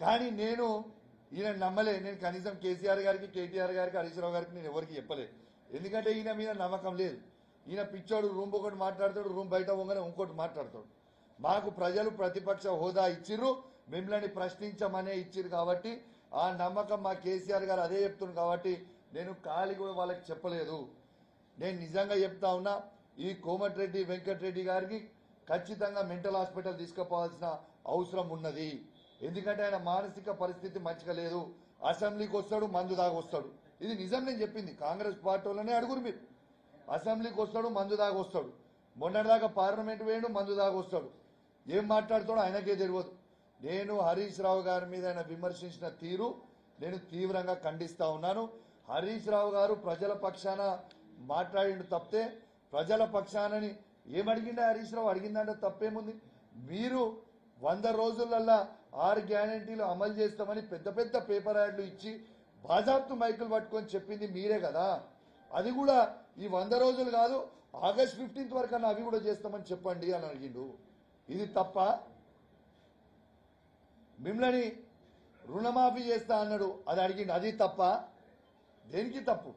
కానీ నేను ఈయన నమ్మలే. నేను కనీసం కేసీఆర్ గారికి, కేటీఆర్ గారికి, హరీష్ రావు గారికి నేను ఎవరికి చెప్పలే. ఎందుకంటే ఈయన మీద నమ్మకం లేదు. ఈయన పిచ్చోడు, రూమ్ ఒకటి మాట్లాడతాడు, రూమ్ బయట పోగానే ఇంకోటి మాట్లాడతాడు. మాకు ప్రజలు ప్రతిపక్ష హోదా ఇచ్చిర్రు, మిమ్మల్ని ప్రశ్నించమనే ఇచ్చిర్రు. కాబట్టి ఆ నమ్మకం మా కేసీఆర్ గారు అదే చెప్తున్నారు. కాబట్టి నేను ఖాళీ కూడా వాళ్ళకి చెప్పలేదు. నేను నిజంగా చెప్తా ఉన్నా, ఈ కోమటిరెడ్డి వెంకటరెడ్డి గారికి ఖచ్చితంగా మెంటల్ హాస్పిటల్ తీసుకుపోవాల్సిన అవసరం ఉన్నది. ఎందుకంటే ఆయన మానసిక పరిస్థితి మంచిగా లేదు. అసెంబ్లీకి వస్తాడు, మందు దాకా వస్తాడు. ఇది నిజం నేను చెప్పింది. కాంగ్రెస్ పార్టీ వాళ్ళనే అడుగురు మీరు. అసెంబ్లీకి వస్తాడు, మందు దాకా వస్తాడు. మొన్నటిదాకా పార్లమెంట్ వేయడు, మందు దాకా వస్తాడు. ఏం మాట్లాడుతాడో ఆయనకే తెలియదు. నేను హరీష్ రావు గారి మీద ఆయన విమర్శించిన తీరు నేను తీవ్రంగా ఖండిస్తా ఉన్నాను. హరీష్ రావు గారు ప్రజల పక్షాన మాట్లాడిండు తప్పితే, ప్రజల పక్షానని ఏమడిగిండే హరీష్ రావు? అడిగిందంటే తప్పేముంది? మీరు 100 రోజులల్లా 6 గ్యారంటీలు అమలు చేస్తామని పెద్ద పెద్ద పేపర్ యాడ్లు ఇచ్చి బాజాప్తు మైకులు పట్టుకొని చెప్పింది మీరే కదా. అది కూడా ఈ 100 రోజులు కాదు, ఆగస్ట్ 15 వరకు అన్న అవి కూడా చేస్తామని చెప్పండి అని అడిగిండు. ఇది తప్ప? మిమ్మల్ని రుణమాఫీ చేస్తా అన్నాడు, అది అడిగిండు, అది తప్ప? దేనికి తప్పు?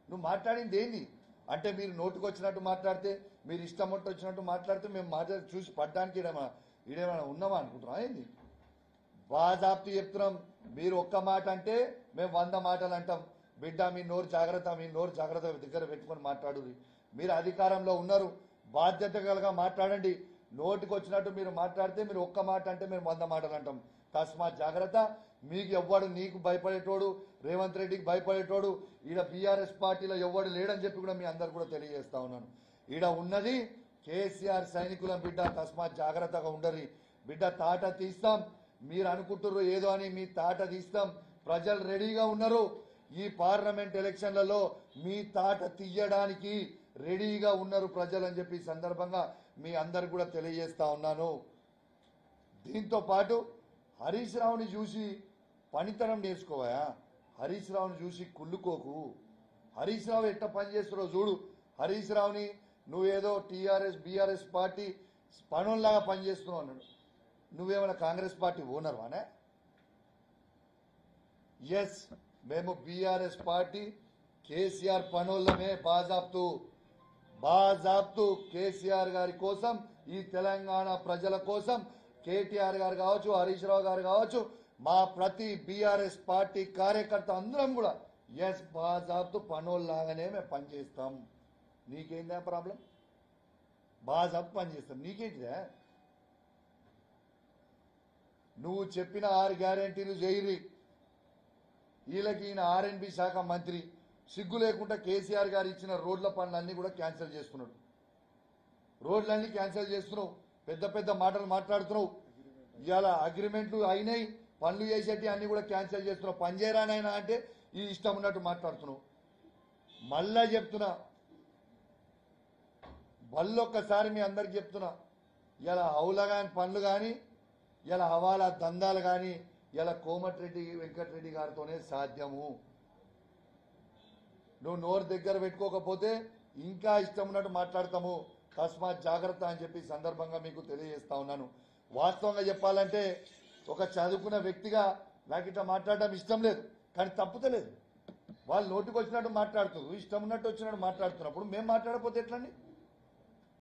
నువ్వు మాట్లాడింది ఏంది అంటే, మీరు నోటుకు వచ్చినట్టు మాట్లాడితే, మీరు ఇష్టం వచ్చినట్టు మాట్లాడితే మేము మాట్లాడి చూసి పడ్డానికి ఈడేమైనా ఉన్నామా అనుకుంటున్నాం ఏంది? బాజాప్తు చెప్తున్నాం. మీరు ఒక్క మాట అంటే మేము 100 మాటలు అంటాం. బిడ్డ మీ నోరు జాగ్రత్త, మీ నోరు జాగ్రత్త దగ్గర పెట్టుకొని మాట్లాడు. మీరు అధికారంలో ఉన్నారు, బాధ్యత కలగా మాట్లాడండి. నోటికి వచ్చినట్టు మీరు మాట్లాడితే, మీరు ఒక్క మాట అంటే మేము 100 మాటలు అంటాం. తస్మాత్ జాగ్రత్త. మీకు ఎవ్వడు, నీకు భయపడేటోడు, రేవంత్ రెడ్డికి భయపడేటోడు ఈడ బీఆర్ఎస్ పార్టీలో ఎవ్వడు లేడని చెప్పి కూడా మీ అందరు కూడా తెలియజేస్తా ఉన్నాను. ఈడ ఉన్నది కేసీఆర్ సైనికులం బిడ్డ. తస్మాత్ జాగ్రత్తగా ఉండరు బిడ్డ. తాట తీస్తాం. మీరు అనుకుంటున్నారు ఏదో అని, మీ తాట తీస్తాం. ప్రజలు రెడీగా ఉన్నారు. ఈ పార్లమెంట్ ఎలక్షన్లలో మీ తాట తీయడానికి రెడీగా ఉన్నారు ప్రజలు అని చెప్పి సందర్భంగా మీ అందరు కూడా తెలియజేస్తా ఉన్నాను. దీంతో పాటు హరీష్ రావుని చూసి పనితనం నేర్చుకోవా? హరీష్ రావుని చూసి కుళ్ళుకోకు. హరీష్ రావు ఎట్లా పనిచేస్తున్నావు చూడు. హరీష్ రావుని నువ్వేదో టీఆర్ఎస్ బీఆర్ఎస్ పార్టీ పనుల్లాగా పనిచేస్తున్నావు అన్నాడు. నువ్వేమైనా కాంగ్రెస్ పార్టీ ఓనర్ వానే? ఎస్, మేము బీఆర్ఎస్ పార్టీ కేసీఆర్ పనులమే బాజాప్తు కేసీఆర్ గారి కోసం, ఈ తెలంగాణ ప్రజల కోసం కేటీఆర్ గారు కావచ్చు, హరీష్ రావు గారు కావచ్చు, మా ప్రతి బీఆర్ఎస్ పార్టీ కార్యకర్త అందరం కూడా ఎస్ బాజాప్తు పనుల్లాగానే మేము పనిచేస్తాం. నీకేందా ప్రాబ్లం? బాజాప్తు పనిచేస్తాం, నీకేంటిదా? నువ్వు చెప్పిన 6 గ్యారెంటీలు చేయరి. వీళ్ళకి ఈయన ఆర్ఎండ్బి శాఖ మంత్రి, సిగ్గు లేకుండా కేసీఆర్ గారు ఇచ్చిన రోడ్ల పనులన్నీ కూడా క్యాన్సిల్ చేస్తున్నాడు. రోడ్లన్నీ క్యాన్సిల్ చేస్తున్నావు, పెద్ద పెద్ద మాటలు మాట్లాడుతున్నావు. ఇవాళ అగ్రిమెంట్లు అయినాయి, పనులు చేసేటి అన్ని కూడా క్యాన్సిల్ చేస్తున్నావు. పని చేయరానైనా అంటే ఈ ఇష్టం ఉన్నట్టు మాట్లాడుతున్నావు. మళ్ళా చెప్తున్నా, మళ్ళొక్కసారి మీ అందరికి చెప్తున్నా, ఇలా హౌలగాని పనులు కానీ, ఇలా హవాలా దందాలు కానీ ఇలా కోమటిరెడ్డి వెంకటరెడ్డి గారితోనే సాధ్యము. నువ్వు నోరు దగ్గర పెట్టుకోకపోతే ఇంకా ఇష్టం ఉన్నట్టు మాట్లాడతాము. తస్మాత్ జాగ్రత్త అని చెప్పి సందర్భంగా మీకు తెలియజేస్తా ఉన్నాను. వాస్తవంగా చెప్పాలంటే ఒక చదువుకున్న వ్యక్తిగా నాకు ఇట్లా మాట్లాడడం ఇష్టం లేదు, కానీ తప్పుతలేదు. వాళ్ళు నోటికి వచ్చినట్టు మాట్లాడుతున్నారు, ఇష్టం ఉన్నట్టు వచ్చినట్టు మాట్లాడుతున్నప్పుడు మేము మాట్లాడకపోతే ఎట్లండి?